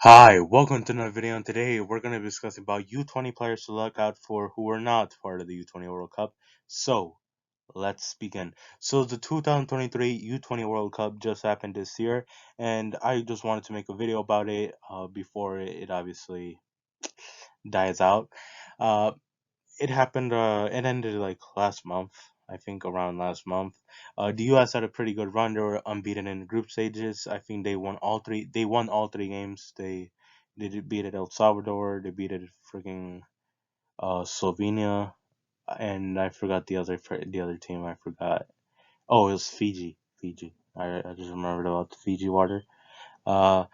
Hi, welcome to another video, and today we're going to be discussing about U20 players to look out for who are not part of the U20 World Cup. So, let's begin. So, the 2023 U20 World Cup just happened this year, and I just wanted to make a video about it before it obviously dies out. Uh, it ended like last month. I think around last month. The US had a pretty good run. They were unbeaten in group stages. I think they won all three games. They did beat El Salvador, they beat freaking Slovenia, and I forgot the other team. I forgot. Oh, it was Fiji. Fiji. I just remembered about the Fiji water. Uh,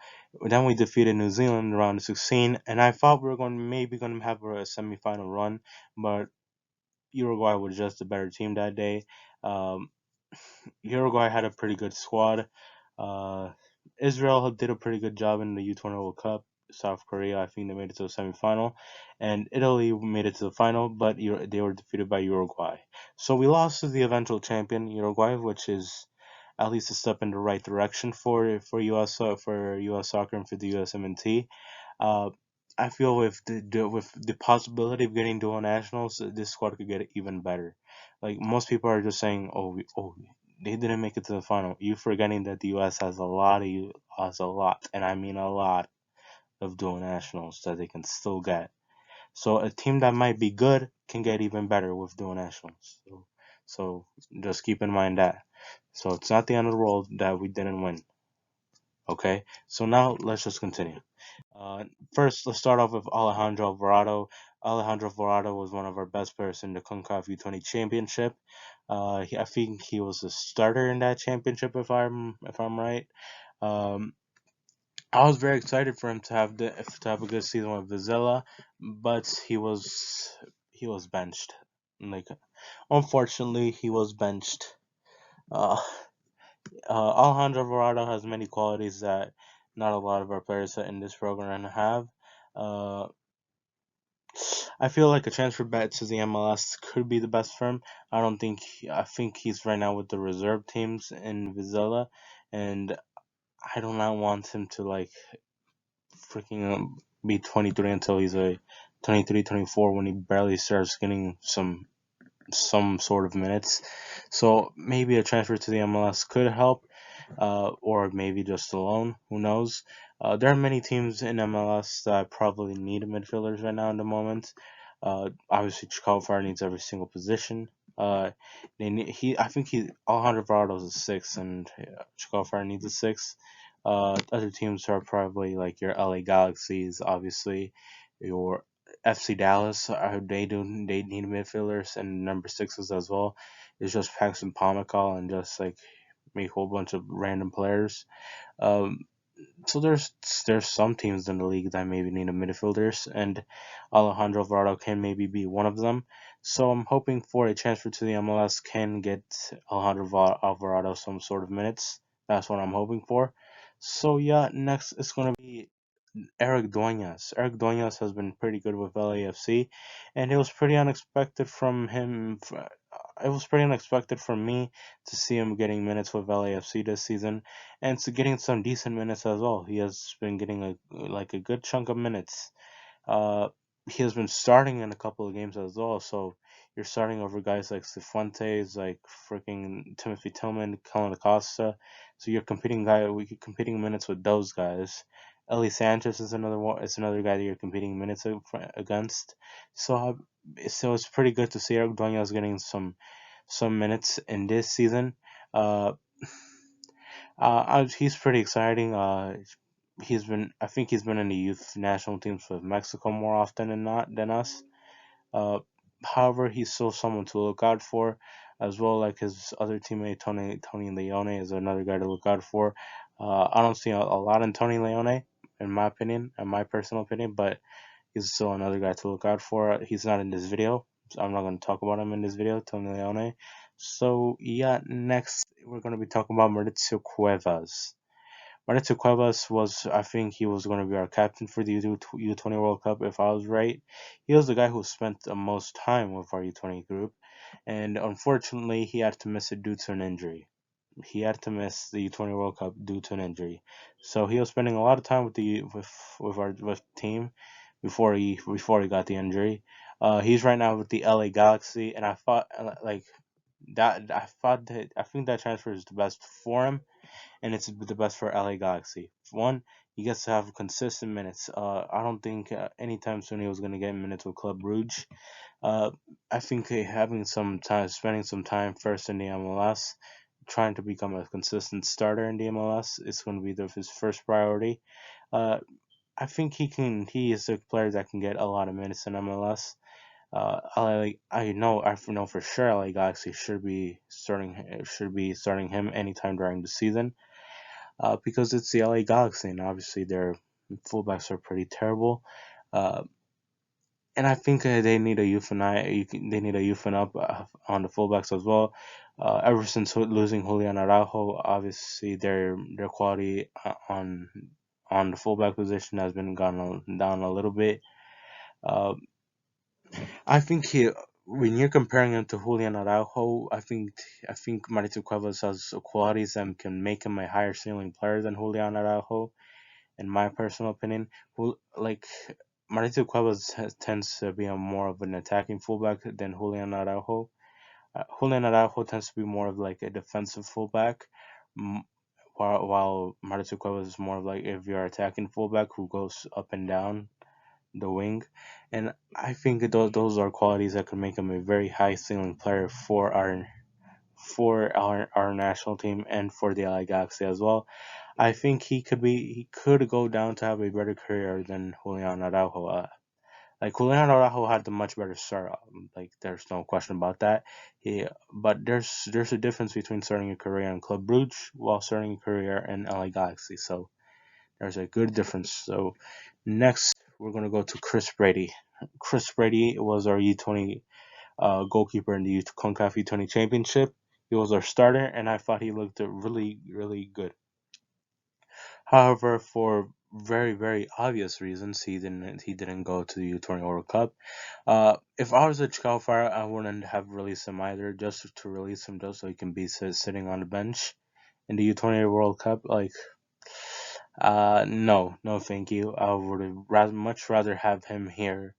then we defeated New Zealand in round of 16, and I thought we were maybe going to have a semifinal run, but Uruguay was just a better team that day. Um, Uruguay had a pretty good squad. Uh, Israel did a pretty good job in the U20 World Cup. South Korea, I think they made it to the semifinal, and Italy made it to the final, but they were defeated by Uruguay. So we lost to the eventual champion Uruguay, which is at least a step in the right direction for US soccer and for the USMNT. Uh, I feel with the possibility of getting dual nationals, this squad could get even better. Like most people are just saying, oh, they didn't make it to the final. You forgetting that the U.S. has a lot, and I mean a lot of dual nationals that they can still get. So a team that might be good can get even better with dual nationals. So just keep in mind that. So it's not the end of the world that we didn't win. Okay, so now let's just continue. Uh, First, let's start off with Alejandro Alvarado. Alejandro Alvarado was one of our best players in the CONCACAF U20 Championship. I think he was a starter in that championship, if I'm right. Um, I was very excited for him to have a good season with Vizela, but he was benched. Like, unfortunately, he was benched. Uh, Alejandro Alvarado has many qualities that not a lot of our players in this program have. Uh, I feel like a transfer back to the MLS could be the best for him. I think he's right now with the reserve teams in Vizela, and I do not want him to like freaking be 23 until he's a 23, 24 when he barely starts getting some sort of minutes. So maybe a transfer to the MLS could help, or maybe just a loan. Who knows? There are many teams in MLS that probably need midfielders right now in the moment. Obviously, Chicago Fire needs every single position. I think Alejandro Varado's a six, and Chicago Fire needs a six. Other teams are probably like your LA Galaxies, obviously, your FC Dallas. They need midfielders and number sixes as well. It's just Paxton Pomacall and just like make a whole bunch of random players. Um, so there's some teams in the league that maybe need a midfielders, and Alejandro Alvarado can maybe be one of them. So I'm hoping for a transfer to the MLS can get Alvarado some sort of minutes. That's what I'm hoping for. So yeah, next it's gonna be Eric Duenas. Eric Duenas has been pretty good with LAFC, and it was pretty unexpected from him. It was pretty unexpected from me to see him getting minutes with LAFC this season, and to getting some decent minutes as well. He has been getting a good chunk of minutes. Uh, he has been starting in a couple of games as well. So you're starting over guys like Cifuentes, like freaking Timothy Tillman, Kellen Acosta. So you're competing minutes with those guys. Eli Sanchez is another one. It's another guy that you're competing minutes against. So it's pretty good to see Eric Duenas getting some minutes in this season. Uh, he's pretty exciting. I think he's been in the youth national teams with Mexico more often than us. Uh, However, he's still someone to look out for, as well. Like his other teammate Tony Leone is another guy to look out for. I don't see a lot in Tony Leone, in my personal opinion, but he's still another guy to look out for. He's not in this video, so I'm not going to talk about him in this video, Tony Leone. So yeah, next we're going to be talking about Mauricio Cuevas. Mauricio Cuevas I think he was going to be our captain for the U20 World Cup if I was right. He was the guy who spent the most time with our U20 group, and unfortunately he had to miss it due to an injury. he had to miss the U20 World Cup due to an injury. So he was spending a lot of time with team before he got the injury. He's right now with the LA Galaxy, and I thought like that I think that transfer is the best for him, and it's the best for LA Galaxy. One, he gets to have consistent minutes. I don't think anytime soon he was going to get minutes with Club Brugge. Uh, I think having some time, spending some time first in the MLS, trying to become a consistent starter in the MLS is going to be his first priority. Uh, I think he can. He is a player that can get a lot of minutes in MLS. I know for sure LA Galaxy should be starting him anytime during the season. Because it's the LA Galaxy, and obviously their fullbacks are pretty terrible. Uh, and I think they need a they need a youthing up on the fullbacks as well. Ever since losing Julian Araujo, obviously their quality on the fullback position has been down a little bit. Uh, I think when you're comparing him to Julian Araujo, I think Marito Cuevas has qualities that can make him a higher ceiling player than Julian Araujo, in my personal opinion. Who like Marito Cuevas tends to be a more of an attacking fullback than Julian Araujo. Julian Araujo tends to be more of like a defensive fullback, m- while Marito Cuevas is more of like if you're attacking fullback who goes up and down the wing, and I think those are qualities that could make him a very high ceiling player for our national team and for the LA Galaxy as well. I think he could go down to have a better career than Julian Araujo. Like Julian Araujo had the much better start. Like there's no question about that. But there's a difference between starting a career in Club Brugge while starting a career in LA Galaxy. So there's a good difference. So next we're gonna go to Chris Brady. Chris Brady was our U20 goalkeeper in the CONCACAF U20 Championship. He was our starter, and I thought he looked really, really good. However, for very, very obvious reasons, he didn't go to the U20 World Cup. If I was a Chicago Fire, I wouldn't have released him either, just to release him just so he can be sitting on the bench in the U20 World Cup. Like, no, no, thank you. I would have much rather have him here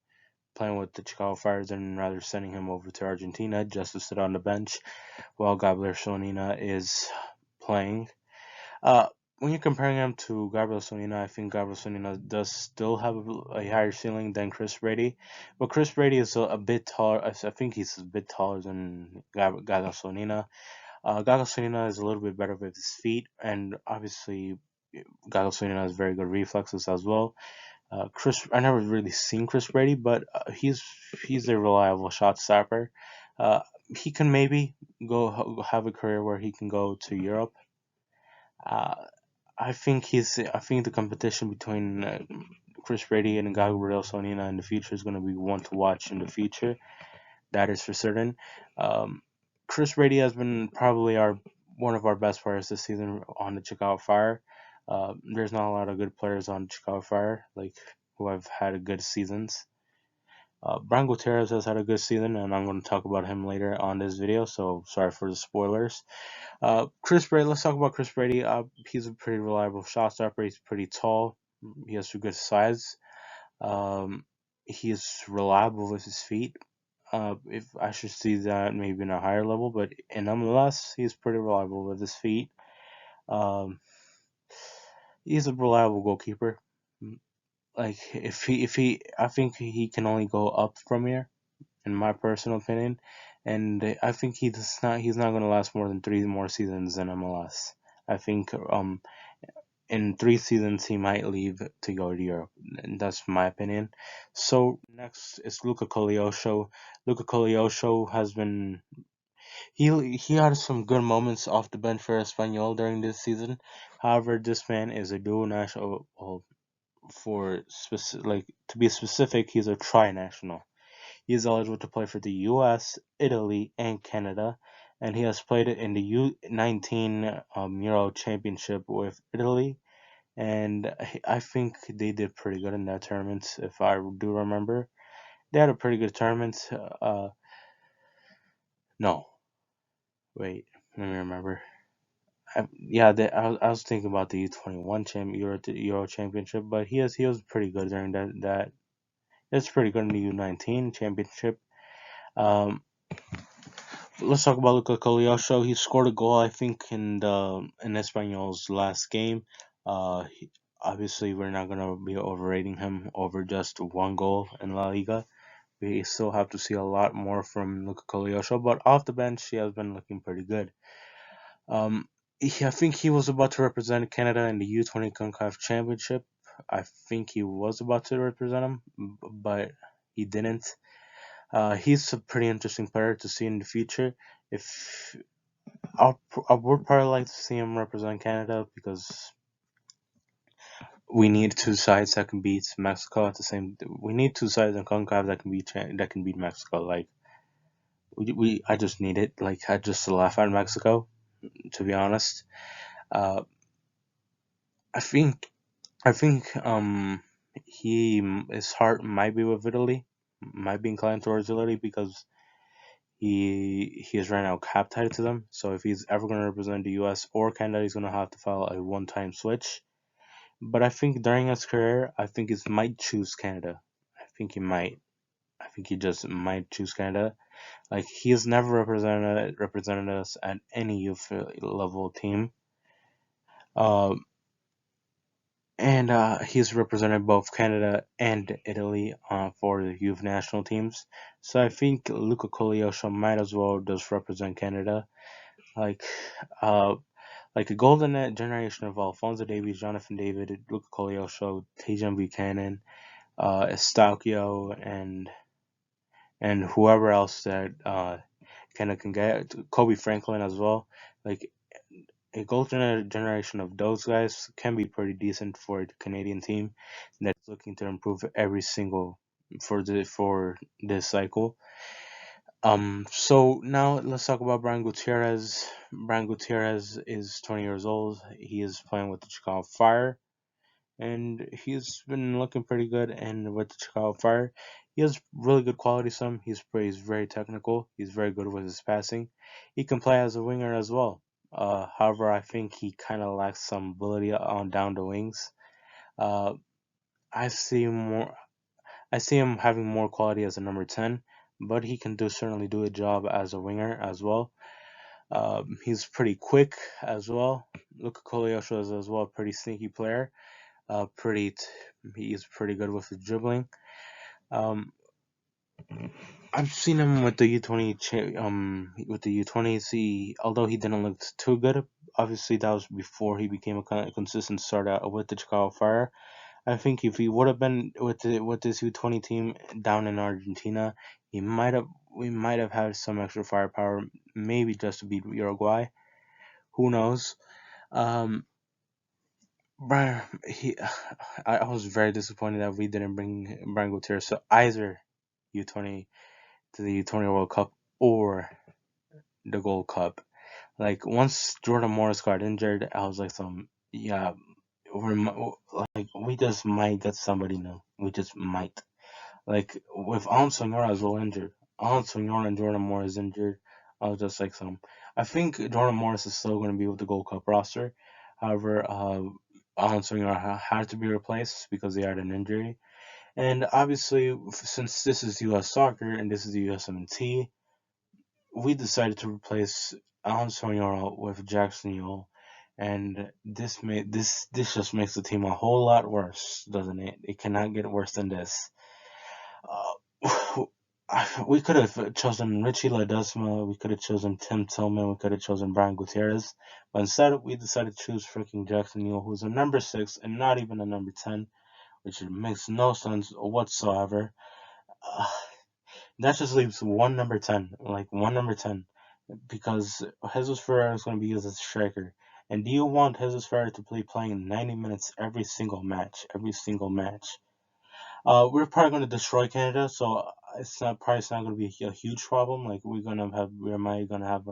playing with the Chicago Fire than rather sending him over to Argentina just to sit on the bench while Gabriel Sonina is playing. Uh, when you're comparing him to Gabriel Sonina, I think Gabriel Sonina does still have a higher ceiling than Chris Brady, but Chris Brady is a bit taller. I think he's a bit taller than Gabriel Sonina. Gabriel Sonina is a little bit better with his feet, and obviously Gabriel Sonina has very good reflexes as well. I never really seen Chris Brady, but he's a reliable shot stopper. Uh, he can maybe have a career where he can go to Europe. Uh, I think the competition between Chris Brady and Gabriel Sonina in the future is going to be one to watch in the future. That is for certain. Um, Chris Brady has been probably our one of our best players this season on the Chicago Fire. There's not a lot of good players on Chicago Fire like who have had good seasons. Brian Gutierrez has had a good season, and I'm going to talk about him later on this video. So sorry for the spoilers. Chris Brady. Let's talk about Chris Brady. He's a pretty reliable shot stopper. He's pretty tall. He has a good size. Um, he is reliable with his feet. If I should see that maybe in a higher level, but in MLS, he's pretty reliable with his feet. Um, he's a reliable goalkeeper. Like I think he can only go up from here, in my personal opinion. And I think he's not going to last more than 3 more seasons in MLS. I think in 3 seasons he might leave to go to Europe. And that's my opinion. So next is Luca Koleosho. Luca Koleosho has been he had some good moments off the bench for Espanyol during this season. However, this man is a dual national. Well, to be specific, he's a tri-national. He is eligible to play for the U.S., Italy, and Canada, and he has played in the U19 Euro Championship with Italy, and I think they did pretty good in that tournament, if I do remember. They had a pretty good tournament. No, wait, let me remember. I was thinking about the U21 Euro Championship, but he was pretty good during that. He was pretty good in the U19 Championship. Um, let's talk about Luca Cogliosho. He scored a goal, I think, in Espanyol's last game. Obviously, we're not gonna be overrating him over just one goal in La Liga. We still have to see a lot more from Luca Cogliosho, but off the bench, he has been looking pretty good. Um, I think he was about to represent Canada in the U20 CONCACAF Championship. I think he was about to represent him, but he didn't. He's a pretty interesting player to see in the future. If I would probably like to see him represent Canada because we need two sides that can beat Mexico at the same. We need two sides in CONCACAF that can beat Mexico. Like I just need it. Like I just laugh at Mexico, to be honest. Uh, I think he his heart might be with Italy, might be inclined towards Italy because he is right now cap tied to them. So if he's ever going to represent the U.S. or Canada, he's going to have to file a one-time switch. But I think during his career, I think he might choose Canada. I think he might. I think he just might choose Canada. Like he has never represented us at any youth level team. Uh, and he's represented both Canada and Italy for the youth national teams. So I think Luca Cogliosho might as well just represent Canada. Like, uh, like a golden generation of Alfonso Davies, Jonathan David, Luca Cogliosho, Tajan Buchanan, Estauchio, and whoever else that Canada can get, Kobe Franklin as well. Like a golden generation of those guys can be pretty decent for the Canadian team that's looking to improve every single for this cycle. So now let's talk about Brian Gutierrez. Brian Gutierrez is 20 years old. He is playing with the Chicago Fire, and he's been looking pretty good. And with the Chicago Fire, he has really good quality. He's very technical. He's very good with his passing. He can play as a winger as well. However, I think he kind of lacks some ability on down the wings. Uh, I see more. I see him having more quality as a number 10, but he can certainly do a job as a winger as well. He's pretty quick as well. Luka Kolyosho is as well a pretty sneaky player. Pretty, he's pretty good with the dribbling. Um, I've seen him with the with the U20s. Although he didn't look too good, obviously that was before he became a kind of consistent starter with the Chicago Fire. I think if he would have been with this U20 team down in Argentina, he might have we might have had some extra firepower, maybe just to beat Uruguay. Who knows? Um, Brian, I was very disappointed that we didn't bring Brian Gutierrez to either U20 to the U20 World Cup or the Gold Cup. Like once Jordan Morris got injured, I was like, yeah, like we just might get somebody new. We just might. Like with Alan Sonora as well injured, Alan Sonora and Jordan Morris injured. I was just like I think Jordan Morris is still going to be with the Gold Cup roster. However, Alan Sonora had to be replaced because he had an injury. And obviously, since this is U.S. Soccer and this is the USMNT, we decided to replace Alan Sonora with Jackson Yule, and this just makes the team a whole lot worse, doesn't it? It cannot get worse than this. Uh, we could have chosen Richie Ledesma, we could have chosen Tim Tillman, we could have chosen Brian Gutierrez, but instead we decided to choose freaking Jackson Yule, who's a number 6 and not even a number 10, which makes no sense whatsoever. Uh, that just leaves one number 10, because Jesus Ferreira is going to be used as a striker. And do you want Jesus Ferreira to be playing 90 minutes every single match? Every single match. We're probably going to destroy Canada, so it's not going to be a huge problem. Like we might gonna have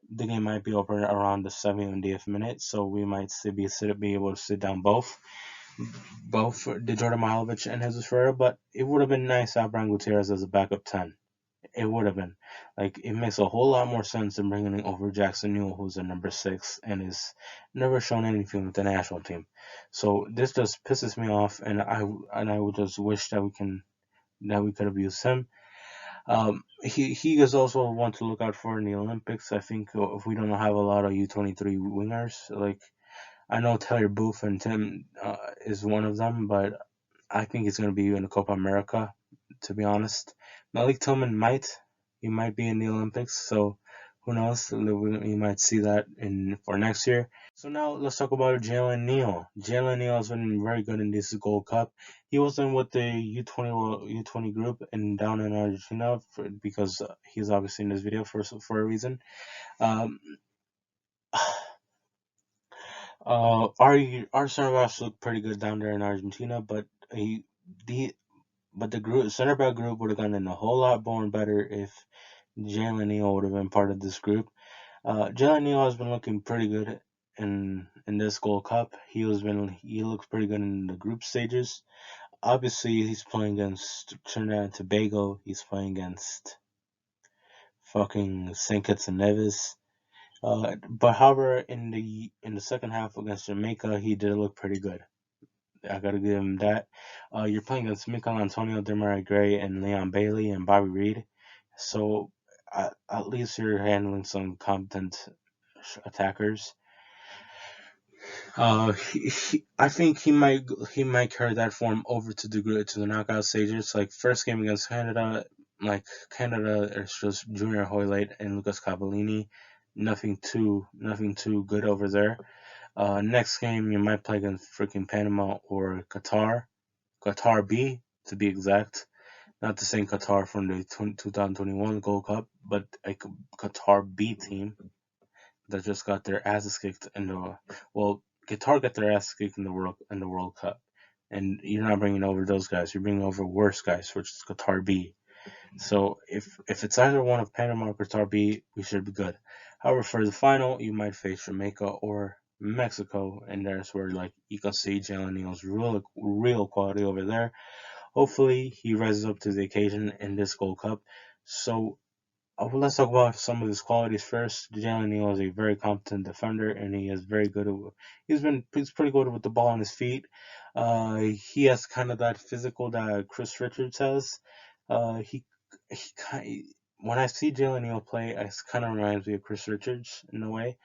the game might be over around the 70th minute, so we might be able to sit down both Jordan Mihailovic and Jesus Ferreira. But it would have been nice to have Brian Gutierrez as a backup 10. It would have been like it makes a whole lot more sense than bringing over Jackson Newell, who's a number 6 and is never shown anything with the national team. So this just pisses me off, and I would just wish that we could have used him. He is also one to look out for in the Olympics. I think if we don't have a lot of U23 wingers, like I know Taylor Booth and Tim is one of them, but I think he's going to be in the Copa America, to be honest. Malik Tillman he might be in the Olympics, so who knows? We might see that in for next year. So now let's talk about Jalen Neal. Jalen Neal has been very good in this Gold Cup. He wasn't with the U20 group and down in Argentina because he's obviously in this video for a reason. Um, our center backs look pretty good down there in Argentina, but the the group center back group would have gotten a whole lot more better if Jalen Neal would have been part of this group. Jalen Neal has been looking pretty good in this Gold Cup. He looks pretty good in the group stages. Obviously, he's playing against Trinidad and Tobago. He's playing against fucking Saint Kitts and Nevis. But however, in the second half against Jamaica, he did look pretty good. I gotta give him that. You're playing against Michael Antonio, Demarai Gray, and Leon Bailey and Bobby Reed, so at least you're handling some competent attackers. I think he might carry that form over to the knockout stages. Like first game against Canada, it's just Junior Hoylett and Lucas Cavallini, nothing too good over there. Next game you might play against freaking Panama or Qatar B to be exact. Not the same Qatar from the 2021 Gold Cup, but a Qatar B team that just got their asses kicked in the well, Qatar got their asses kicked in the World Cup, and you're not bringing over those guys. You're bringing over worse guys, which is Qatar B. So if it's either one of Panama or Qatar B, we should be good. However, for the final, you might face Jamaica or Mexico, and there's where like you can see Jalen Neal's real quality over there. Hopefully, he rises up to the occasion in this Gold Cup. So well, let's talk about some of his qualities first. Jalen Neal is a very competent defender, and he is very good. He's pretty good with the ball on his feet. He has kind of that physical that Chris Richards has. He kind when I see Jalen Neal play, it kind of reminds me of Chris Richards in a way.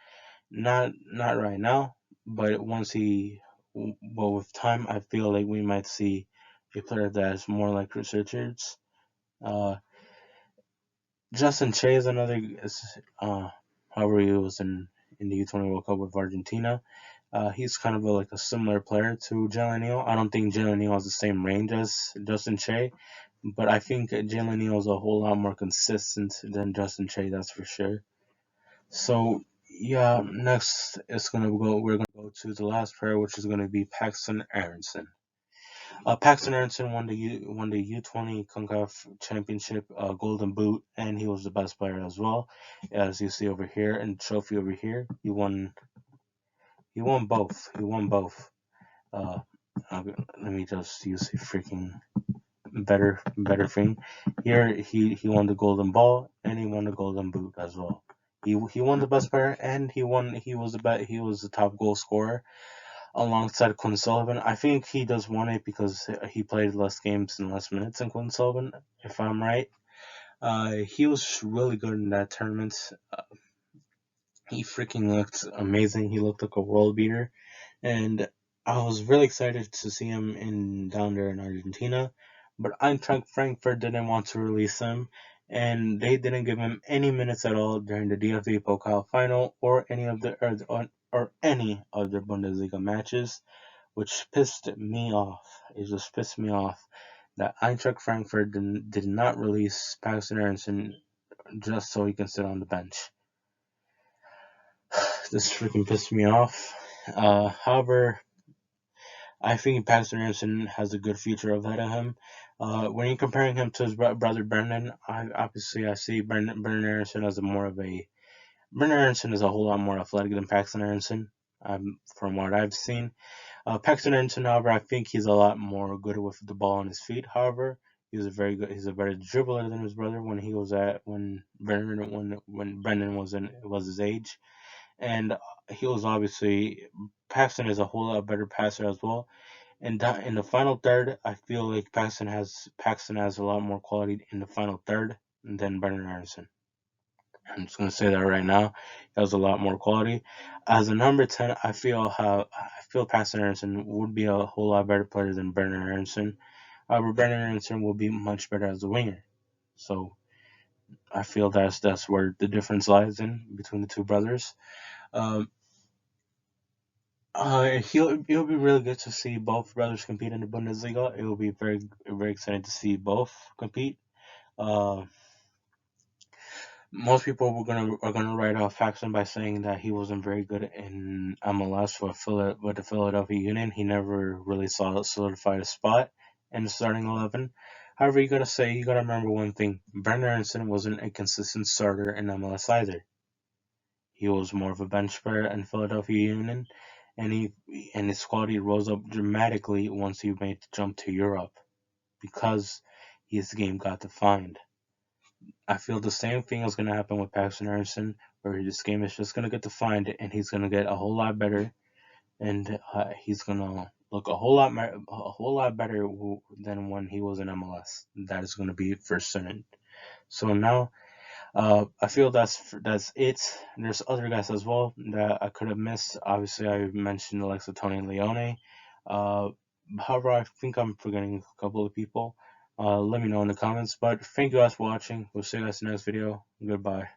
Not right now, but with time, I feel like we might see a player that is more like Chris Richards. Uh, Justin Che is another. However, he was in the U20 World Cup with Argentina. He's kind of like a similar player to Jalen Neal. I don't think Jalen Neal has the same range as Justin Che, but I think Jalen Neal is a whole lot more consistent than Justin Che. That's for sure. So yeah, next we're gonna go to the last player, which is gonna be Paxton Aronson. Paxton Aronson won the U20 CONCACAF Championship Golden Boot, and he was the best player as well, as you see over here and trophy over here. He won both. He won both. Uh, Let me just use a freaking better thing. Here he won the Golden Ball and he won the Golden Boot as well. He won the best player and he was the top goal scorer alongside Quinn Sullivan. I think he does want it because he played less games and less minutes than Quinn Sullivan, if I'm right. He was really good in that tournament. He freaking looked amazing. He looked like a world beater, and I was really excited to see him in down there in Argentina. But Eintracht Frankfurt didn't want to release him, and they didn't give him any minutes at all during the DFB Pokal final or any of their Bundesliga matches, which pissed me off. It just pissed me off that Eintracht Frankfurt did not release Paxton Aronson just so he can sit on the bench. This freaking pissed me off. However, I think Paxton Aronson has a good future ahead of him. When you're comparing him to his brother Brendan, I see Brendan Aronson as Brendan Aronson is a whole lot more athletic than Paxton Aronson, from what I've seen. Paxton Aronson, however, I think he's a lot more good with the ball on his feet. However, He's a better dribbler than his brother when Brendan was his age, and he was obviously Paxton is a whole lot better passer as well. And in the final third, I feel like Paxton has a lot more quality in the final third than Brendan Aronson. I'm just gonna say that right now. He has a lot more quality. As a number 10, I feel Paxton Aronson would be a whole lot better player than Brendan Aronson. However, Brendan Aronson will be much better as a winger. So I feel that's where the difference lies in between the two brothers. Um, it'll be really good to see both brothers compete in the Bundesliga. It will be very exciting to see both compete. Uh, Most people are gonna write off Paxton by saying that he wasn't very good in MLS with the Philadelphia Union. He never really solidified a spot in the starting 11. However, you gotta remember one thing: Brendan Aronson wasn't a consistent starter in MLS either. He was more of a bench player in Philadelphia Union, and his quality rose up dramatically once he made the jump to Europe because his game got defined. I feel the same thing is going to happen with Paxton Aronson, where this game is just going to get defined, and he's going to get a whole lot better, and he's going to look a whole lot better than when he was in MLS. That is going to be for certain. So now, I feel that's it. There's other guys as well that I could have missed. Obviously, I mentioned Alexa Tony Leone. Uh, However, I think I'm forgetting a couple of people. Let me know in the comments. But thank you guys for watching. We'll see you guys in the next video. Goodbye.